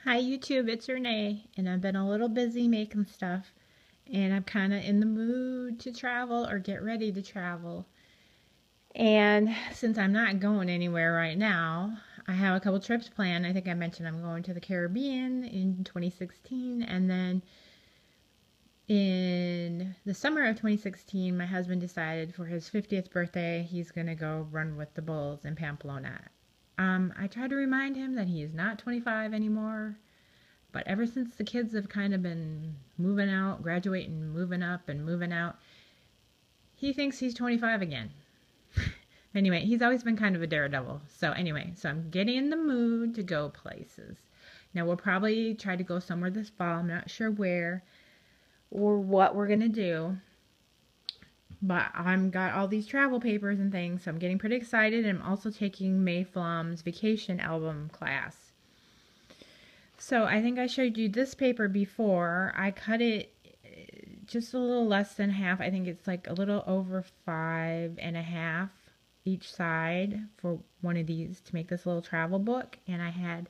Hi YouTube, it's Renee, and I've been a little busy making stuff, and I'm kind of in the mood to travel or get ready to travel. And since I'm not going anywhere right now, I have a couple trips planned. I think I mentioned I'm going to the Caribbean in 2016, and then in the summer of 2016, my husband decided for his 50th birthday, he's going to go run with the bulls in Pamplona. I tried to remind him that he is not 25 anymore. But ever since the kids have kind of been moving out, graduating, moving up, and moving out, he thinks he's 25 again. Anyway, he's always been kind of a daredevil. So I'm getting in the mood to go places. Now, we'll probably try to go somewhere this fall. I'm not sure where or what we're going to do. But I've got all these travel papers and things, so I'm getting pretty excited. And I'm also taking May Flum's vacation album class. So I think I showed you this paper before. I cut it just a little less than half. I think it's like a little over 5.5 each side for one of these to make this little travel book. And I had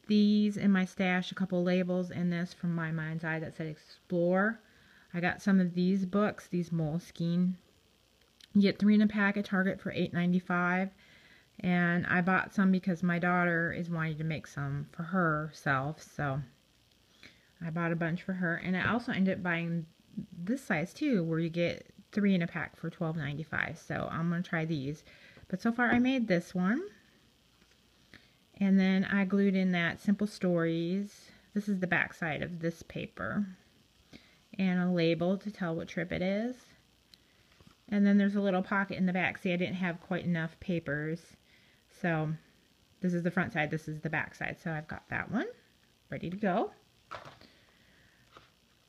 these in my stash, a couple labels in this from My Mind's Eye that said Explore. I got some of these books, these Moleskine. You get 3 in a pack at Target for $8.95. And I bought some because my daughter is wanting to make some for herself, so I bought a bunch for her. And I also ended up buying this size too, where you get 3 in a pack for $12.95. So I'm going to try these. But so far I made this one. And then I glued in that Simple Stories. This is the back side of this paper. And a label to tell what trip it is. And then there's a little pocket in the back. See, I didn't have quite enough papers. So this is the front side, this is the back side. So I've got that one ready to go.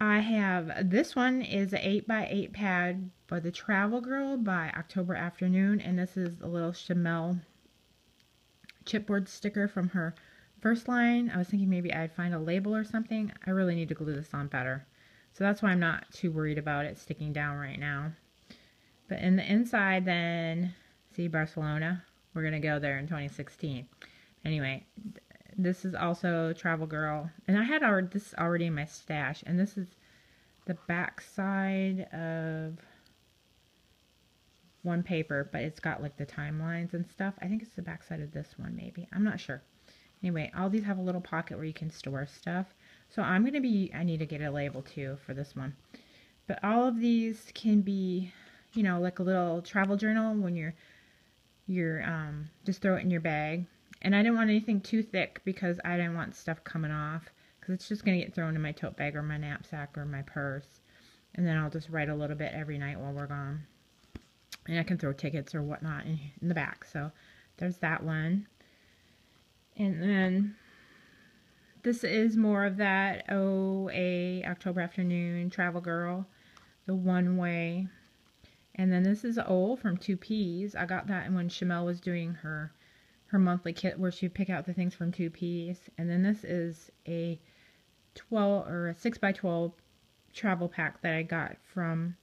I have, this one is an 8x8 pad by the Travel Girl by October Afternoon. And this is a little Chamel chipboard sticker from her first line. I was thinking maybe I'd find a label or something. I really need to glue this on better. So that's why I'm not too worried about it sticking down right now. But in the inside then, see Barcelona. We're going to go there in 2016. Anyway, this is also Travel Girl. And I had this already in my stash. And this is the back side of one paper. But it's got like the timelines and stuff. I think it's the back side of this one maybe. I'm not sure. Anyway, all these have a little pocket where you can store stuff. So I need to get a label too for this one. But all of these can be, you know, like a little travel journal when you're just throw it in your bag. And I didn't want anything too thick because I didn't want stuff coming off, because it's just going to get thrown in my tote bag or my knapsack or my purse. And then I'll just write a little bit every night while we're gone. And I can throw tickets or whatnot in the back. So there's that one. And then this is more of that OA October Afternoon Travel Girl, the one way. And then this is O from 2Ps. I got that when Chamel was doing her monthly kit where she'd pick out the things from 2Ps. And then this is a 6x12 travel pack that I got from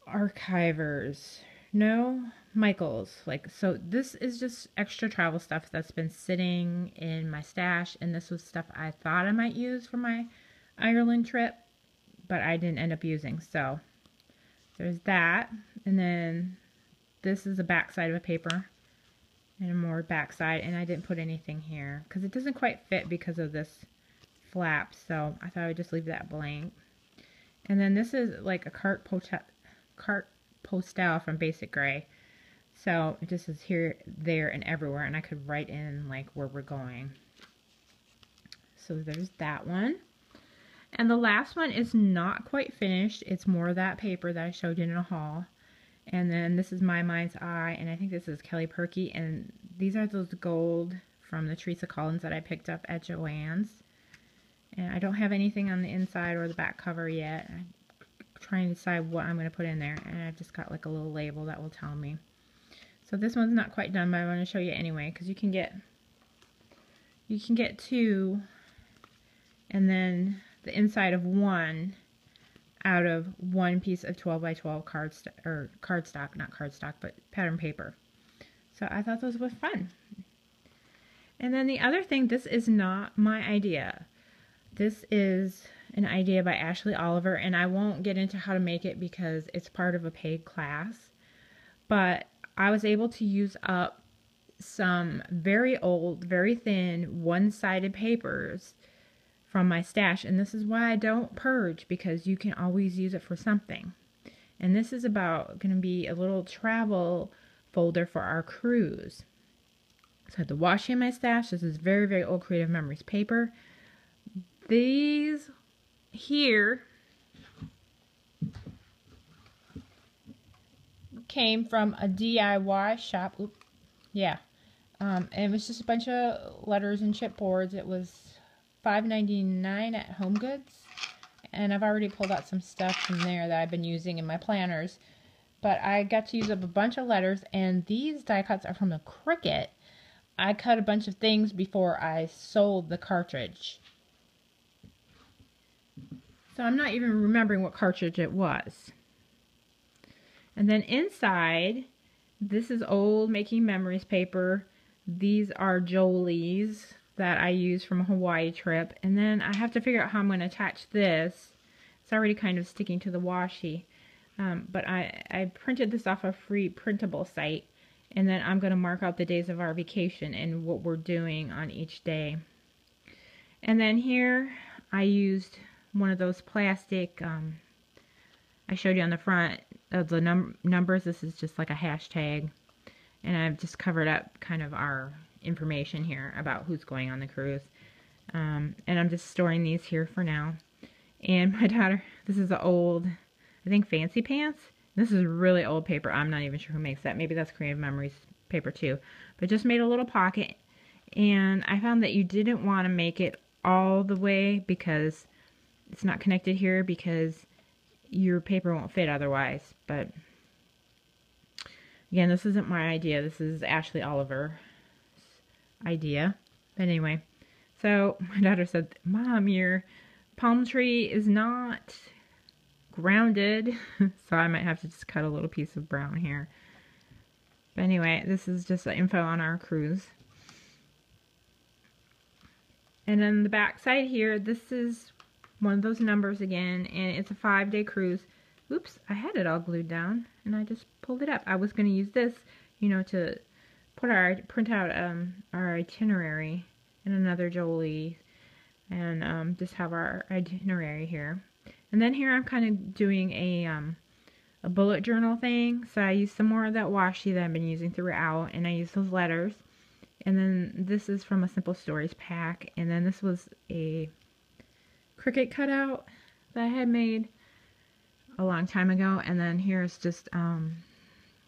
Archivers. No, Michaels. So this is just extra travel stuff that's been sitting in my stash. And this was stuff I thought I might use for my Ireland trip, but I didn't end up using. So there's that. And then this is the back side of a paper and a more back side. And I didn't put anything here because it doesn't quite fit because of this flap. So I thought I would just leave that blank. And then this is like a carte postale from Basic Gray. So it just is here, there, and everywhere. And I could write in like where we're going. So there's that one. And the last one is not quite finished. It's more of that paper that I showed you in a haul. And then this is My Mind's Eye, and I think this is Kelly Perky. And these are those gold from the Teresa Collins that I picked up at Joann's. And I don't have anything on the inside or the back cover yet. I'm trying to decide what I'm going to put in there. And I've just got like a little label that will tell me. So this one's not quite done, but I want to show you anyway, because you can get two, and then the inside of one out of one piece of 12x12 cardstock, not cardstock, but pattern paper. So I thought those were fun. And then the other thing, this is not my idea. This is an idea by Ashley Oliver, and I won't get into how to make it because it's part of a paid class. But I was able to use up some very old, very thin, one-sided papers from my stash. And this is why I don't purge, because you can always use it for something. And this is going to be a little travel folder for our cruise. So I had the washi in my stash. This is very, very old Creative Memories paper. These here came from a DIY shop. Oop. Yeah. And it was just a bunch of letters and chipboards. It was $5.99 at HomeGoods. And I've already pulled out some stuff from there that I've been using in my planners. But I got to use up a bunch of letters, and these die cuts are from the Cricut. I cut a bunch of things before I sold the cartridge. So I'm not even remembering what cartridge it was. And then inside, this is old Making Memories paper. These are Jolie's that I used from a Hawaii trip. And then I have to figure out how I'm going to attach this. It's already kind of sticking to the washi. But I printed this off a free printable site. And then I'm going to mark out the days of our vacation and what we're doing on each day. And then here I used one of those plastic, I showed you on the front of the numbers. This is just like a hashtag. And I've just covered up kind of our information here about who's going on the cruise. And I'm just storing these here for now. And my daughter, this is an old, I think, Fancy Pants. This is really old paper. I'm not even sure who makes that. Maybe that's Creative Memories paper too. But just made a little pocket. And I found that you didn't want to make it all the way because it's not connected here, because your paper won't fit otherwise. But again, this isn't my idea. This is Ashley Oliver's idea. But anyway, so my daughter said, "Mom, your palm tree is not grounded." So I might have to just cut a little piece of brown here. But anyway, this is just the info on our cruise. And then the back side here, this is one of those numbers again, and it's a 5-day cruise. Oops, I had it all glued down, and I just pulled it up. I was going to use this, you know, to print out our itinerary in another Jolie, and just have our itinerary here. And then here I'm kind of doing a bullet journal thing. So I used some more of that washi that I've been using throughout, and I used those letters. And then this is from a Simple Stories pack. And then this was a Cricut cutout that I had made a long time ago. And then here's just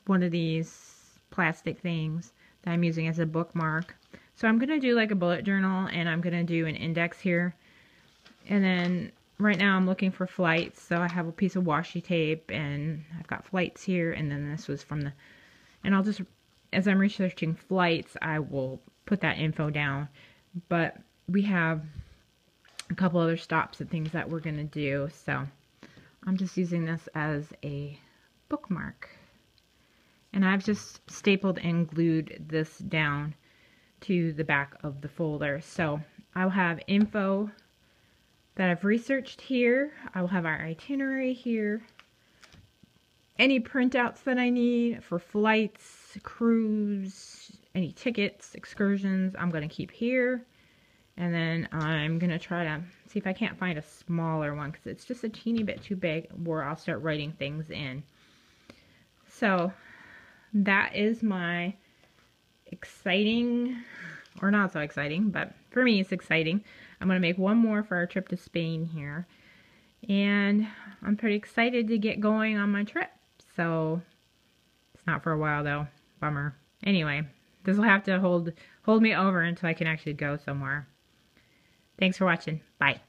one of these plastic things that I'm using as a bookmark. So I'm going to do like a bullet journal, and I'm going to do an index here. And then right now I'm looking for flights. So I have a piece of washi tape, and I've got flights here. And then this was from the, and I'll just, as I'm researching flights, I will put that info down. But we have a couple other stops and things that we're going to do. So I'm just using this as a bookmark. And I've just stapled and glued this down to the back of the folder. So I'll have info that I've researched here. I will have our itinerary here. Any printouts that I need for flights, cruise, any tickets, excursions, I'm going to keep here. And then I'm going to try to see if I can't find a smaller one, because it's just a teeny bit too big, where I'll start writing things in. So that is my exciting, or not so exciting, but for me it's exciting. I'm going to make one more for our trip to Spain here. And I'm pretty excited to get going on my trip. So it's not for a while though. Bummer. Anyway, this will have to hold me over until I can actually go somewhere. Thanks for watching. Bye.